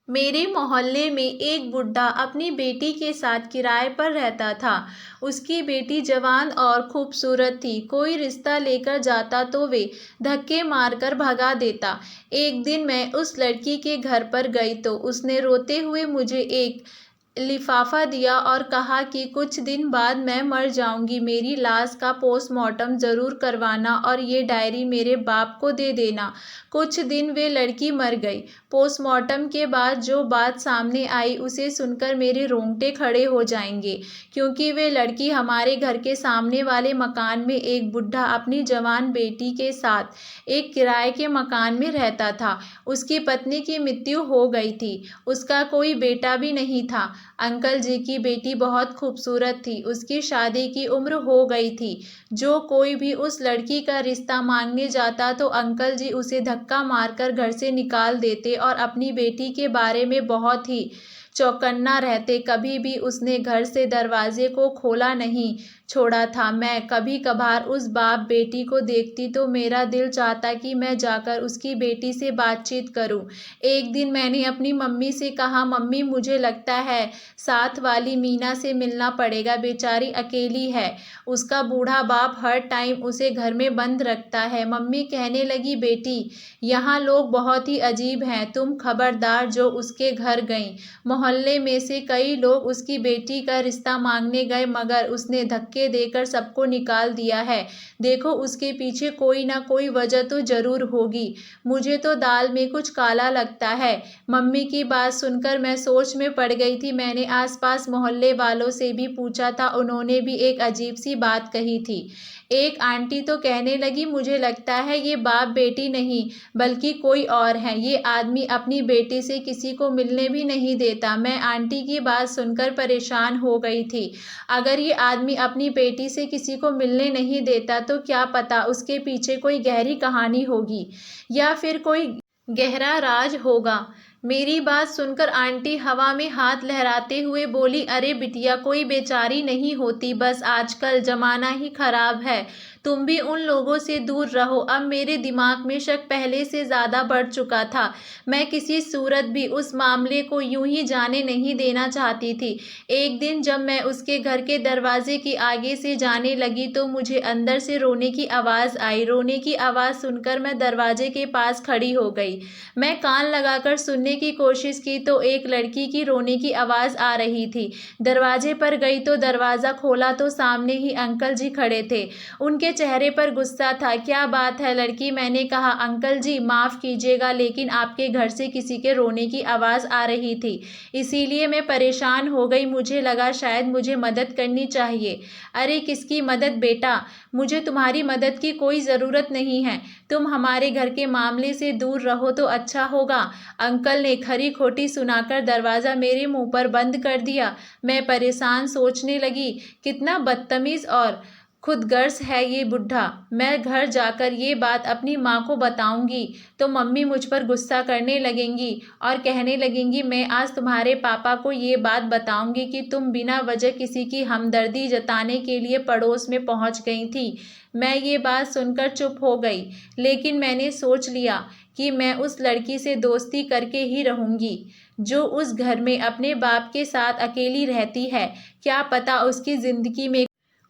मेरे मोहल्ले में एक बुड्ढा अपनी बेटी के साथ किराए पर रहता था। उसकी बेटी जवान और खूबसूरत थी। कोई रिश्ता लेकर जाता तो वे धक्के मारकर भगा देता। एक दिन मैं उस लड़की के घर पर गई तो उसने रोते हुए मुझे एक लिफाफा दिया और कहा कि कुछ दिन बाद मैं मर जाऊंगी, मेरी लाश का पोस्टमार्टम ज़रूर करवाना और ये डायरी मेरे बाप को दे देना। कुछ दिन वे लड़की मर गई। पोस्टमार्टम के बाद जो बात सामने आई उसे सुनकर मेरे रोंगटे खड़े हो जाएंगे, क्योंकि वे लड़की हमारे घर के सामने वाले मकान में एक बुढ़ा अपनी जवान बेटी के साथ एक किराए के मकान में रहता था। उसकी पत्नी की मृत्यु हो गई थी। उसका कोई बेटा भी नहीं था। अंकल जी की बेटी बहुत खूबसूरत थी। उसकी शादी की उम्र हो गई थी। जो कोई भी उस लड़की का रिश्ता मांगने जाता तो अंकल जी उसे धक्का मारकर घर से निकाल देते और अपनी बेटी के बारे में बहुत ही चौकन्ना रहते। कभी भी उसने घर से दरवाजे को खोला नहीं छोड़ा था। मैं कभी कभार उस बाप बेटी को देखती तो मेरा दिल चाहता कि मैं जाकर उसकी बेटी से बातचीत करूं। एक दिन मैंने अपनी मम्मी से कहा, मम्मी मुझे लगता है साथ वाली मीना से मिलना पड़ेगा, बेचारी अकेली है। उसका बूढ़ा बाप हर टाइम उसे घर में बंद रखता है। मम्मी कहने लगी, बेटी यहाँ लोग बहुत ही अजीब हैं, तुम खबरदार जो उसके घर गई। मोहल्ले में से कई लोग उसकी बेटी का रिश्ता मांगने गए मगर उसने धक्के देकर सबको निकाल दिया है। देखो उसके पीछे कोई ना कोई वजह तो जरूर होगी। मुझे तो दाल में कुछ काला लगता है। मम्मी की बात सुनकर मैं सोच में पड़ गई थी। मैंने आसपास मोहल्ले वालों से भी पूछा था, उन्होंने भी एक अजीब सी बात कही थी। एक आंटी तो कहने लगी, मुझे लगता है ये बाप बेटी नहीं बल्कि कोई और है। ये आदमी अपनी बेटी से किसी को मिलने भी नहीं देता। मैं आंटी की बात सुनकर परेशान हो गई थी। अगर ये आदमी अपनी बेटी से किसी को मिलने नहीं देता तो क्या पता उसके पीछे कोई गहरी कहानी होगी या फिर कोई गहरा राज होगा। मेरी बात सुनकर आंटी हवा में हाथ लहराते हुए बोली, अरे बिटिया, कोई बेचारी नहीं होती, बस आजकल जमाना ही खराब है। तुम भी उन लोगों से दूर रहो। अब मेरे दिमाग में शक पहले से ज़्यादा बढ़ चुका था। मैं किसी सूरत भी उस मामले को यूं ही जाने नहीं देना चाहती थी। एक दिन जब मैं उसके घर के दरवाजे के आगे से जाने लगी तो मुझे अंदर से रोने की आवाज़ आई। रोने की आवाज़ सुनकर मैं दरवाजे के पास खड़ी हो गई। मैं कान लगाकर सुनने की कोशिश की तो एक लड़की की रोने की आवाज़ आ रही थी। दरवाजे पर गई तो दरवाज़ा खोला तो सामने ही अंकल जी खड़े थे। उनके चेहरे पर गुस्सा था। क्या बात है लड़की? मैंने कहा, अंकल जी माफ़ कीजिएगा लेकिन आपके घर से किसी के रोने की आवाज़ आ रही थी, इसीलिए मैं परेशान हो गई। मुझे लगा शायद मुझे मदद करनी चाहिए। अरे किसकी मदद बेटा? मुझे तुम्हारी मदद की कोई ज़रूरत नहीं है। तुम हमारे घर के मामले से दूर रहो तो अच्छा होगा। अंकल ने खरी खोटी सुनाकर दरवाज़ा मेरे मुंह पर बंद कर दिया। मैं परेशान सोचने लगी, कितना बदतमीज़ और खुदगर्ज है ये बुढ़ा। मैं घर जाकर ये बात अपनी माँ को बताऊंगी तो मम्मी मुझ पर गुस्सा करने लगेंगी और कहने लगेंगी, मैं आज तुम्हारे पापा को ये बात बताऊंगी कि तुम बिना वजह किसी की हमदर्दी जताने के लिए पड़ोस में पहुंच गई थी। मैं ये बात सुनकर चुप हो गई, लेकिन मैंने सोच लिया कि मैं उस लड़की से दोस्ती करके ही रहूंगी जो उस घर में अपने बाप के साथ अकेली रहती है। क्या पता उसकी ज़िंदगी में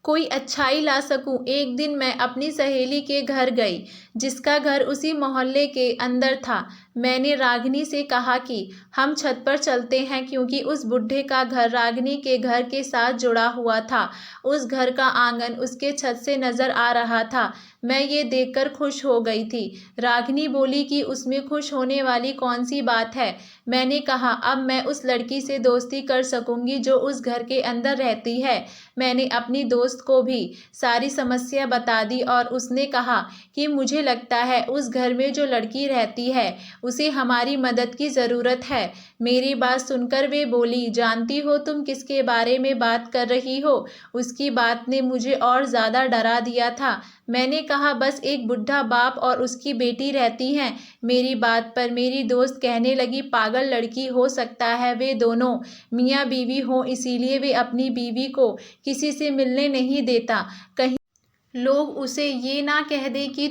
कोई अच्छाई ला सकूं। एक दिन मैं अपनी सहेली के घर गई जिसका घर उसी मोहल्ले के अंदर था। मैंने रागिनी से कहा कि हम छत पर चलते हैं, क्योंकि उस बुढ़े का घर रागिनी के घर के साथ जुड़ा हुआ था। उस घर का आंगन उसके छत से नज़र आ रहा था। मैं ये देखकर खुश हो गई थी। रागिनी बोली कि उसमें खुश होने वाली कौन सी बात है। मैंने कहा, अब मैं उस लड़की से दोस्ती कर सकूंगी जो उस घर के अंदर रहती है। मैंने अपनी दोस्त को भी सारी समस्या बता दी और उसने कहा कि मुझे लगता है उस घर में जो लड़की रहती है उसे हमारी मदद की ज़रूरत है। मेरी बात सुनकर वे बोली, जानती हो तुम किसके बारे में बात कर रही हो? उसकी बात ने मुझे और ज़्यादा डरा दिया था। मैंने कहा, बस एक बुढ़ा बाप और उसकी बेटी रहती हैं। मेरी बात पर मेरी दोस्त कहने लगी, पागल लड़की, हो सकता है वे दोनों मियाँ बीवी हों, इसीलिए वे अपनी बीवी को किसी से मिलने नहीं देता। कहीं लोग उसे ये ना कह दें कि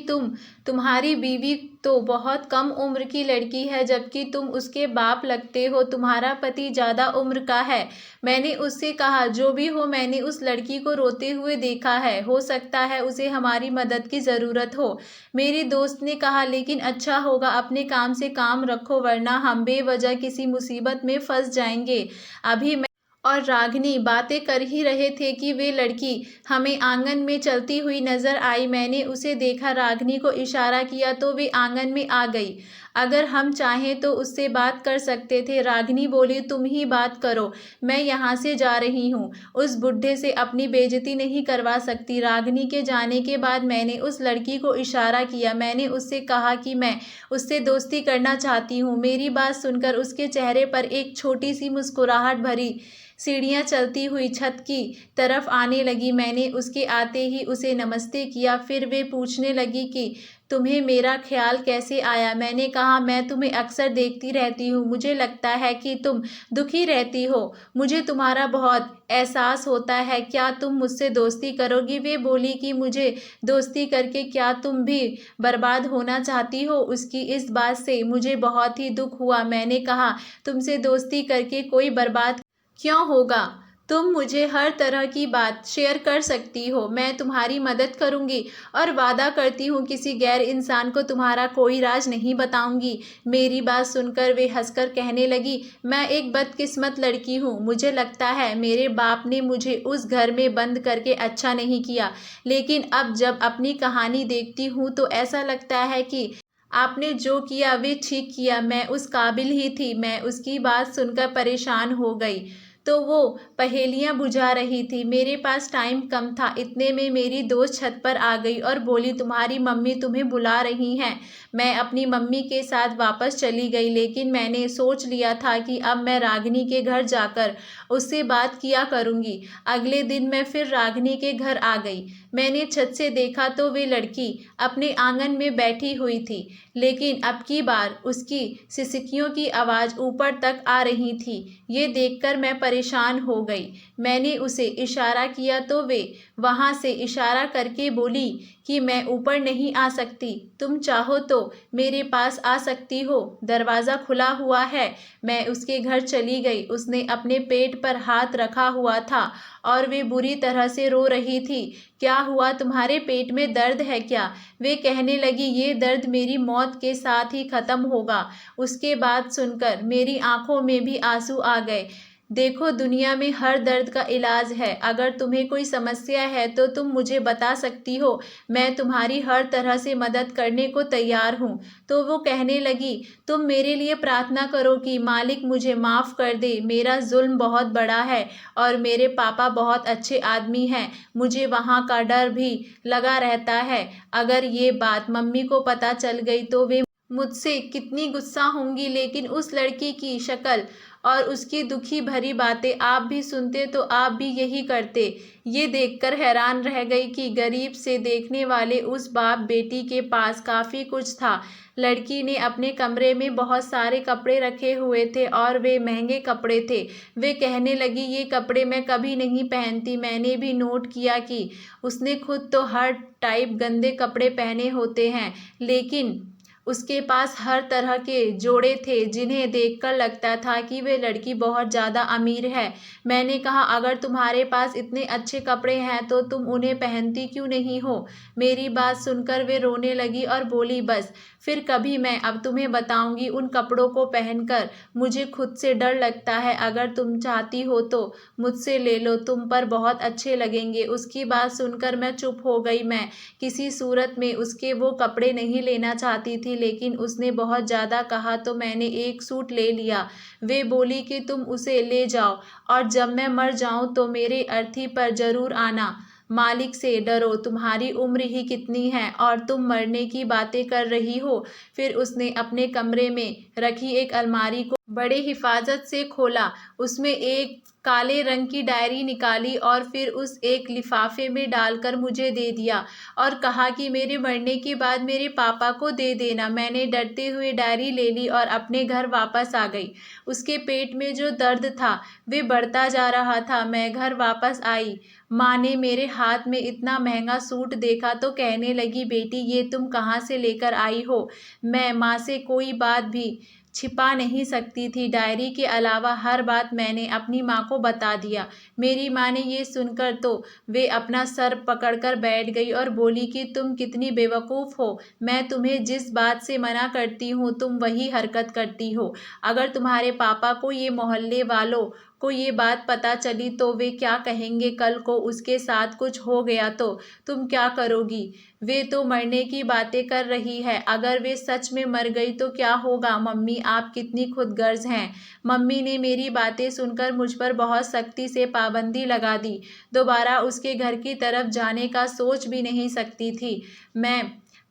तुम्हारी बीवी तो बहुत कम उम्र की लड़की है जबकि तुम उसके बाप लगते हो, तुम्हारा पति ज़्यादा उम्र का है। मैंने उससे कहा, जो भी हो, मैंने उस लड़की को रोते हुए देखा है, हो सकता है उसे हमारी मदद की ज़रूरत हो। मेरी दोस्त ने कहा, लेकिन अच्छा होगा अपने काम से काम रखो वरना हम बेवजह किसी मुसीबत में फंस जाएंगे। अभी मैं और रागिनी बातें कर ही रहे थे कि वे लड़की हमें आंगन में चलती हुई नजर आई। मैंने उसे देखा, रागिनी को इशारा किया तो वे आंगन में आ गई। अगर हम चाहें तो उससे बात कर सकते थे। रागिनी बोली, तुम ही बात करो, मैं यहाँ से जा रही हूँ, उस बुढ़े से अपनी बेइज्जती नहीं करवा सकती। रागिनी के जाने के बाद मैंने उस लड़की को इशारा किया। मैंने उससे कहा कि मैं उससे दोस्ती करना चाहती हूँ। मेरी बात सुनकर उसके चेहरे पर एक छोटी सी मुस्कुराहट भरी सीढ़ियाँ चलती हुई छत की तरफ आने लगी। मैंने उसके आते ही उसे नमस्ते किया। फिर वे पूछने लगी कि तुम्हें मेरा ख्याल कैसे आया। मैंने कहा, मैं तुम्हें अक्सर देखती रहती हूँ, मुझे लगता है कि तुम दुखी रहती हो, मुझे तुम्हारा बहुत एहसास होता है, क्या तुम मुझसे दोस्ती करोगी। वे बोली कि मुझे दोस्ती करके क्या तुम भी बर्बाद होना चाहती हो। उसकी इस बात से मुझे बहुत ही दुख हुआ। मैंने कहा, तुमसे दोस्ती करके कोई बर्बाद क्यों होगा, तुम मुझे हर तरह की बात शेयर कर सकती हो, मैं तुम्हारी मदद करूंगी और वादा करती हूँ किसी गैर इंसान को तुम्हारा कोई राज नहीं बताऊंगी। मेरी बात सुनकर वे हंसकर कहने लगी, मैं एक बदकिस्मत लड़की हूँ, मुझे लगता है मेरे बाप ने मुझे उस घर में बंद करके अच्छा नहीं किया, लेकिन अब जब अपनी कहानी देखती हूँ तो ऐसा लगता है कि आपने जो किया वे ठीक किया, मैं उस काबिल ही थी। मैं उसकी बात सुनकर परेशान हो गई तो वो पहेलियां बुझा रही थी। मेरे पास टाइम कम था, इतने में मेरी दोस्त छत पर आ गई और बोली, तुम्हारी मम्मी तुम्हें बुला रही हैं। मैं अपनी मम्मी के साथ वापस चली गई, लेकिन मैंने सोच लिया था कि अब मैं रागिनी के घर जाकर उससे बात किया करूंगी। अगले दिन मैं फिर रागिनी के घर आ गई। मैंने छत से देखा तो वे लड़की अपने आंगन में बैठी हुई थी, लेकिन अब की बार उसकी सिसकियों की आवाज़ ऊपर तक आ रही थी। ये देखकर मैं परेशान हो गई। मैंने उसे इशारा किया तो वे वहाँ से इशारा करके बोली कि मैं ऊपर नहीं आ सकती, तुम चाहो तो मेरे पास आ सकती हो, दरवाज़ा खुला हुआ है। मैं उसके घर चली गई। उसने अपने पेट पर हाथ रखा हुआ था और वे बुरी तरह से रो रही थी। क्या हुआ, तुम्हारे पेट में दर्द है क्या। वे कहने लगी, ये दर्द मेरी मौत के साथ ही ख़त्म होगा। उसके बाद सुनकर मेरी आंखों में भी आंसू आ गए। देखो, दुनिया में हर दर्द का इलाज है, अगर तुम्हें कोई समस्या है तो तुम मुझे बता सकती हो, मैं तुम्हारी हर तरह से मदद करने को तैयार हूँ। तो वो कहने लगी, तुम मेरे लिए प्रार्थना करो कि मालिक मुझे माफ़ कर दे, मेरा जुल्म बहुत बड़ा है और मेरे पापा बहुत अच्छे आदमी हैं, मुझे वहाँ का डर भी लगा रहता है। अगर ये बात मम्मी को पता चल गई तो वे मुझसे कितनी गुस्सा होंगी। लेकिन उस लड़की की शक्ल और उसकी दुखी भरी बातें आप भी सुनते तो आप भी यही करते। ये देखकर हैरान रह गई कि गरीब से देखने वाले उस बाप बेटी के पास काफ़ी कुछ था। लड़की ने अपने कमरे में बहुत सारे कपड़े रखे हुए थे और वे महंगे कपड़े थे। वे कहने लगी, ये कपड़े मैं कभी नहीं पहनती। मैंने भी नोट किया कि उसने खुद तो हर टाइप गंदे कपड़े पहने होते हैं, लेकिन उसके पास हर तरह के जोड़े थे जिन्हें देखकर लगता था कि वे लड़की बहुत ज़्यादा अमीर है। मैंने कहा, अगर तुम्हारे पास इतने अच्छे कपड़े हैं तो तुम उन्हें पहनती क्यों नहीं हो। मेरी बात सुनकर वे रोने लगी और बोली, बस फिर कभी मैं अब तुम्हें बताऊंगी। उन कपड़ों को पहनकर मुझे खुद से डर लगता है, अगर तुम चाहती हो तो मुझसे ले लो, तुम पर बहुत अच्छे लगेंगे। उसकी बात सुनकर मैं चुप हो गई। मैं किसी सूरत में उसके वो कपड़े नहीं लेना चाहती थी, लेकिन उसने बहुत ज़्यादा कहा तो मैंने एक सूट ले लिया। वे बोली कि तुम उसे ले जाओ और जब मैं मर जाऊं तो मेरे अर्थी पर ज़रूर आना। मालिक से डरो, तुम्हारी उम्र ही कितनी है और तुम मरने की बातें कर रही हो। फिर उसने अपने कमरे में रखी एक अलमारी को बड़े हिफाजत से खोला, उसमें एक काले रंग की डायरी निकाली और फिर उस एक लिफाफे में डालकर मुझे दे दिया और कहा कि मेरे मरने के बाद मेरे पापा को दे देना। मैंने डरते हुए डायरी ले ली और अपने घर वापस आ गई। उसके पेट में जो दर्द था वे बढ़ता जा रहा था। मैं घर वापस आई। माँ ने मेरे हाथ में इतना महंगा सूट देखा तो कहने लगी, बेटी ये तुम कहाँ से लेकर आई हो। मैं माँ से कोई बात भी छिपा नहीं सकती थी। डायरी के अलावा हर बात मैंने अपनी माँ को बता दिया। मेरी माँ ने ये सुनकर तो वे अपना सर पकड़कर बैठ गई और बोली कि तुम कितनी बेवकूफ़ हो। मैं तुम्हें जिस बात से मना करती हूँ तुम वही हरकत करती हो। अगर तुम्हारे पापा को ये मोहल्ले वालों को ये बात पता चली तो वे क्या कहेंगे। कल को उसके साथ कुछ हो गया तो तुम क्या करोगी। वे तो मरने की बातें कर रही है, अगर वे सच में मर गई तो क्या होगा। मम्मी आप कितनी खुदगर्ज हैं। मम्मी ने मेरी बातें सुनकर मुझ पर बहुत सख्ती से पाबंदी लगा दी। दोबारा उसके घर की तरफ जाने का सोच भी नहीं सकती थी। मैं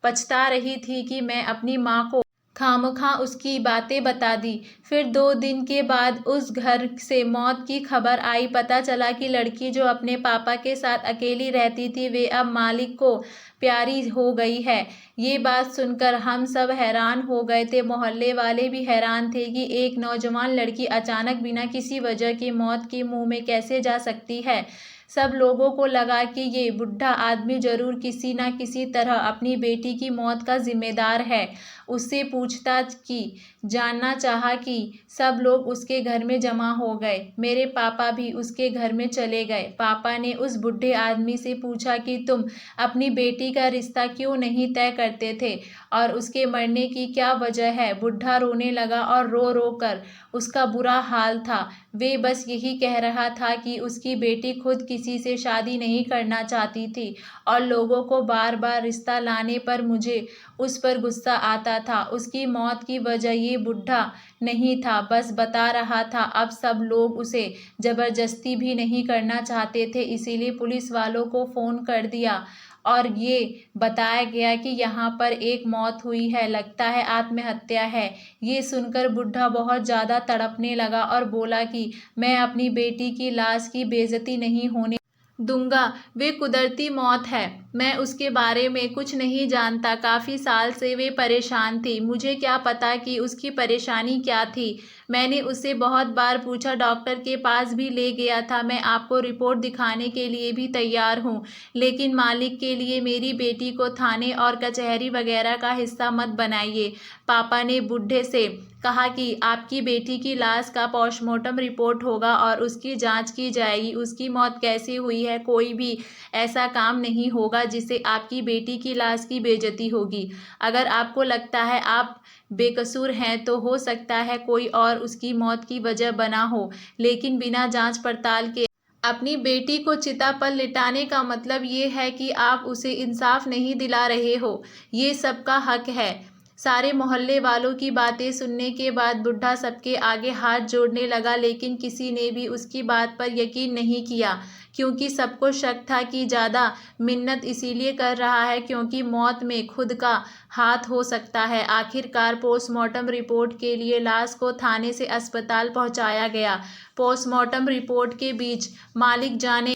पछता रही थी कि मैं अपनी माँ को खामखा उसकी बातें बता दी। फिर 2 दिन के बाद उस घर से मौत की खबर आई। पता चला कि लड़की जो अपने पापा के साथ अकेली रहती थी वे अब मालिक को प्यारी हो गई है। ये बात सुनकर हम सब हैरान हो गए थे। मोहल्ले वाले भी हैरान थे कि एक नौजवान लड़की अचानक बिना किसी वजह की मौत के मुंह में कैसे जा सकती है। सब लोगों को लगा कि ये बुढ़ा आदमी जरूर किसी न किसी तरह अपनी बेटी की मौत का जिम्मेदार है। उससे पूछताछ की। जानना चाहा कि सब लोग उसके घर में जमा हो गए। मेरे पापा भी उसके घर में चले गए। पापा ने उस बूढ़े आदमी से पूछा कि तुम अपनी बेटी का रिश्ता क्यों नहीं तय करते थे और उसके मरने की क्या वजह है। बुढ़ा रोने लगा और रो रो कर उसका बुरा हाल था। वे बस यही कह रहा था कि उसकी बेटी खुद किसी से शादी नहीं करना चाहती थी और लोगों को बार बार रिश्ता लाने पर मुझे उस पर गुस्सा आता था। उसकी मौत की वजह ये बुढ़ा नहीं था, बस बता रहा था। अब सब लोग उसे ज़बरदस्ती भी नहीं करना चाहते थे, इसीलिए पुलिस वालों को फ़ोन कर दिया और ये बताया गया कि यहाँ पर एक मौत हुई है, लगता है आत्महत्या है। ये सुनकर बुढ़ा बहुत ज़्यादा तड़पने लगा और बोला कि मैं अपनी बेटी की लाश की बेइज्जती नहीं होने दूंगा। वे कुदरती मौत है। मैं उसके बारे में कुछ नहीं जानता। काफ़ी साल से वे परेशान थी। मुझे क्या पता कि उसकी परेशानी क्या थी। मैंने उससे बहुत बार पूछा, डॉक्टर के पास भी ले गया था। मैं आपको रिपोर्ट दिखाने के लिए भी तैयार हूँ, लेकिन मालिक के लिए मेरी बेटी को थाने और कचहरी वगैरह का हिस्सा मत बनाइए। पापा ने बूढ़े से कहा कि आपकी बेटी की लाश का पोस्टमार्टम रिपोर्ट होगा और उसकी जांच की जाएगी। उसकी मौत कैसे हुई है, कोई भी ऐसा काम नहीं होगा जिससे आपकी बेटी की लाश की बेइज्जती होगी। अगर आपको लगता है आप बेकसूर हैं तो हो सकता है कोई और उसकी मौत की वजह बना हो, लेकिन बिना जांच पड़ताल के अपनी बेटी को चिता पर लिटाने का मतलब ये है कि आप उसे इंसाफ नहीं दिला रहे हो। ये सबका हक है। सारे मोहल्ले वालों की बातें सुनने के बाद बुढ़ा सबके आगे हाथ जोड़ने लगा, लेकिन किसी ने भी उसकी बात पर यकीन नहीं किया, क्योंकि सबको शक था कि ज़्यादा मिन्नत इसीलिए कर रहा है क्योंकि मौत में खुद का हाथ हो सकता है। आखिरकार पोस्टमार्टम रिपोर्ट के लिए लाश को थाने से अस्पताल पहुंचाया गया। पोस्टमार्टम रिपोर्ट के बीच मालिक जाने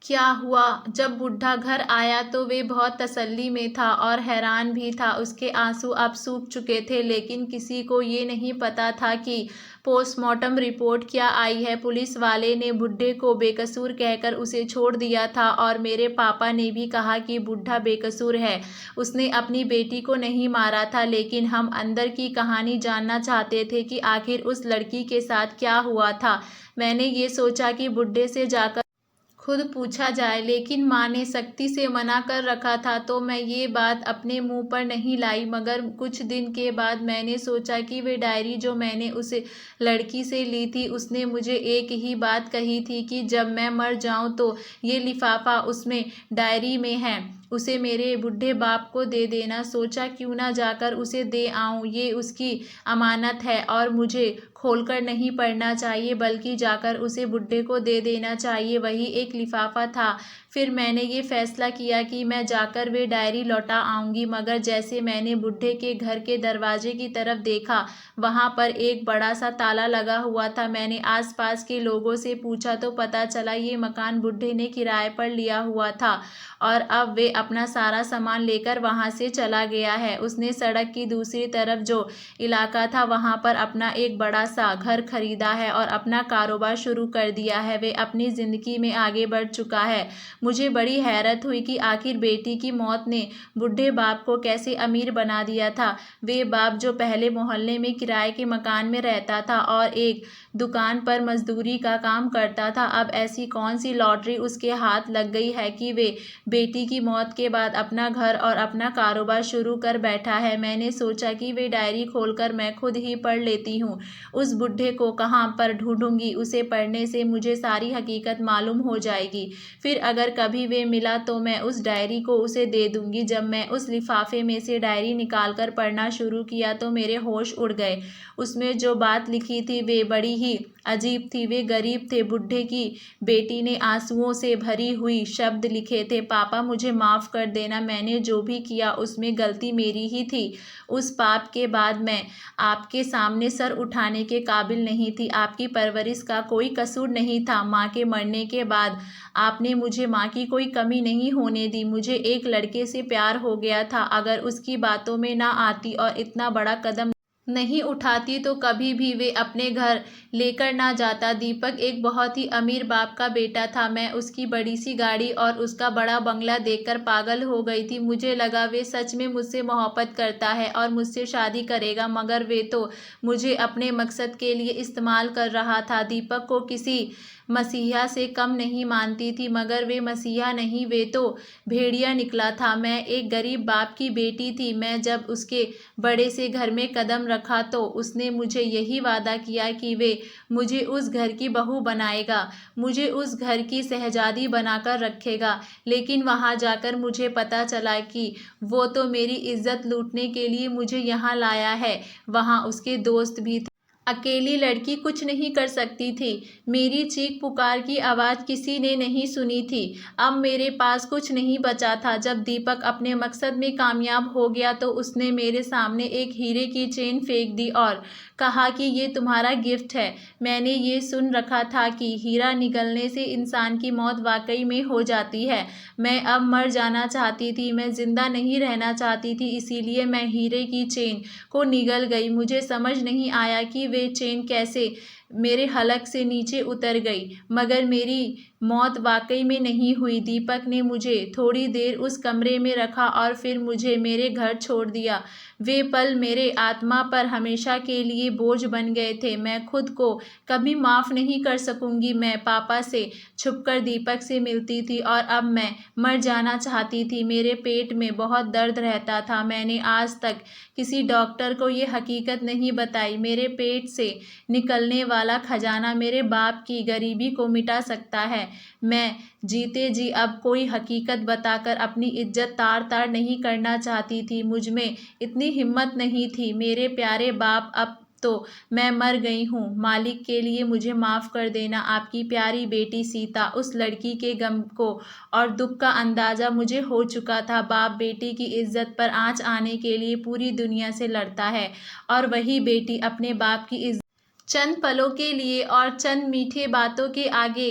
क्या हुआ। जब बुढ़ा घर आया तो वे बहुत तसल्ली में था और हैरान भी था। उसके आंसू अब सूख चुके थे, लेकिन किसी को ये नहीं पता था कि पोस्टमार्टम रिपोर्ट क्या आई है। पुलिस वाले ने बुढ़े को बेकसूर कहकर उसे छोड़ दिया था और मेरे पापा ने भी कहा कि बुढ़ा बेकसूर है, उसने अपनी बेटी को नहीं मारा था। लेकिन हम अंदर की कहानी जानना चाहते थे कि आखिर उस लड़की के साथ क्या हुआ था। मैंने ये सोचा कि बुढ़े से जाकर खुद पूछा जाए, लेकिन माँ ने सख्ती से मना कर रखा था, तो मैं ये बात अपने मुंह पर नहीं लाई। मगर कुछ दिन के बाद मैंने सोचा कि वे डायरी जो मैंने उस लड़की से ली थी, उसने मुझे एक ही बात कही थी कि जब मैं मर जाऊं तो ये लिफाफा उसमें डायरी में है। उसे मेरे बूढ़े बाप को दे देना। सोचा क्यों ना जाकर उसे दे आऊं, ये उसकी अमानत है और मुझे खोलकर नहीं पढ़ना चाहिए बल्कि जाकर उसे बूढ़े को दे देना चाहिए। वही एक लिफाफा था। फिर मैंने ये फैसला किया कि मैं जाकर वे डायरी लौटा आऊंगी, मगर जैसे मैंने बूढ़े के घर के दरवाजे की तरफ देखा, वहां पर एक बड़ा सा ताला लगा हुआ था। मैंने आसपास के लोगों से पूछा तो पता चला ये मकान बूढ़े ने किराए पर लिया हुआ था और अब वे अपना सारा सामान लेकर वहां से चला गया है। उसने सड़क की दूसरी तरफ जो इलाका था वहां पर अपना एक बड़ा सा घर खरीदा है और अपना कारोबार शुरू कर दिया है। वे अपनी जिंदगी में आगे बढ़ चुका है। मुझे बड़ी हैरत हुई कि आखिर बेटी की मौत ने बूढ़े बाप को कैसे अमीर बना दिया था। वे बाप जो पहले मोहल्ले में किराए के मकान में रहता था और एक दुकान पर मजदूरी का काम करता था, अब ऐसी कौन सी लॉटरी उसके हाथ लग गई है कि वे बेटी की मौत के बाद अपना घर और अपना कारोबार शुरू कर बैठा है। मैंने सोचा कि वे डायरी खोलकर मैं खुद ही पढ़ लेती हूँ। उस बूढ़े को कहाँ पर ढूंढूंगी, उसे पढ़ने से मुझे सारी हकीकत मालूम हो जाएगी। फिर अगर कभी वे मिला तो मैं उस डायरी को उसे दे दूंगी। जब मैं उस लिफाफे में से डायरी निकालकर पढ़ना शुरू किया तो मेरे होश उड़ गए। उसमें जो बात लिखी थी वे बड़ी ही अजीब थी। वे गरीब थे। बूढ़े की बेटी ने आंसुओं से भरी हुई शब्द लिखे थे, पापा मुझे माफ़ कर देना, मैंने जो भी किया उसमें गलती मेरी ही थी। उस पाप के बाद मैं आपके सामने सर उठाने के काबिल नहीं थी। आपकी परवरिश का कोई कसूर नहीं था। माँ के मरने के बाद आपने मुझे माँ की कोई कमी नहीं होने दी। मुझे एक लड़के से प्यार हो गया था। अगर उसकी बातों में ना आती और इतना बड़ा कदम नहीं उठाती तो कभी भी वे अपने घर लेकर ना जाता। दीपक एक बहुत ही अमीर बाप का बेटा था। मैं उसकी बड़ी सी गाड़ी और उसका बड़ा बंगला देखकर पागल हो गई थी। मुझे लगा वे सच में मुझसे मोहब्बत करता है और मुझसे शादी करेगा, मगर वे तो मुझे अपने मकसद के लिए इस्तेमाल कर रहा था। दीपक को किसी मसीहा से कम नहीं मानती थी, मगर वे मसीहा नहीं, वे तो भेड़िया निकला था। मैं एक गरीब बाप की बेटी थी। मैं जब उसके बड़े से घर में कदम रखा तो उसने मुझे यही वादा किया कि वे मुझे उस घर की बहू बनाएगा, मुझे उस घर की शहजादी बनाकर रखेगा। लेकिन वहां जाकर मुझे पता चला कि वो तो मेरी इज्जत लूटने के लिए मुझे यहाँ लाया है। वहाँ उसके दोस्त भी थे। अकेली लड़की कुछ नहीं कर सकती थी। मेरी चीख पुकार की आवाज़ किसी ने नहीं सुनी थी। अब मेरे पास कुछ नहीं बचा था। जब दीपक अपने मकसद में कामयाब हो गया तो उसने मेरे सामने एक हीरे की चेन फेंक दी और कहा कि ये तुम्हारा गिफ्ट है। मैंने ये सुन रखा था कि हीरा निगलने से इंसान की मौत वाकई में हो जाती है। मैं अब मर जाना चाहती थी, मैं जिंदा नहीं रहना चाहती थी, इसीलिए मैं हीरे की चेन को निगल गई। मुझे समझ नहीं आया कि वे चेन कैसे मेरे हलक से नीचे उतर गई, मगर मेरी मौत वाकई में नहीं हुई। दीपक ने मुझे थोड़ी देर उस कमरे में रखा और फिर मुझे मेरे घर छोड़ दिया। वे पल मेरे आत्मा पर हमेशा के लिए बोझ बन गए थे। मैं खुद को कभी माफ़ नहीं कर सकूंगी। मैं पापा से छुपकर दीपक से मिलती थी और अब मैं मर जाना चाहती थी। मेरे पेट में बहुत दर्द रहता था। मैंने आज तक किसी डॉक्टर को ये हकीकत नहीं बताई। मेरे पेट से निकलने वाला खजाना मेरे बाप की गरीबी को मिटा सकता है। मैं जीते जी अब कोई हकीकत बताकर अपनी इज्जत तार तार नहीं करना चाहती थी। मुझ में इतनी हिम्मत नहीं थी। मेरे प्यारे बाप, अब तो मैं मर गई हूँ। मालिक के लिए मुझे माफ़ कर देना। आपकी प्यारी बेटी सीता। उस लड़की के गम को और दुख का अंदाज़ा मुझे हो चुका था। बाप बेटी की इज्जत पर आँच आने के लिए पूरी दुनिया से लड़ता है और वही बेटी अपने बाप की इज्जत चंद पलों के लिए और चंद मीठे बातों के आगे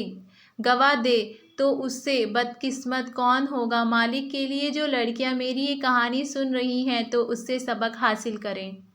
गवा दे तो उससे बदकिस्मत कौन होगा। मालिक के लिए जो लड़कियां मेरी ये कहानी सुन रही हैं तो उससे सबक हासिल करें।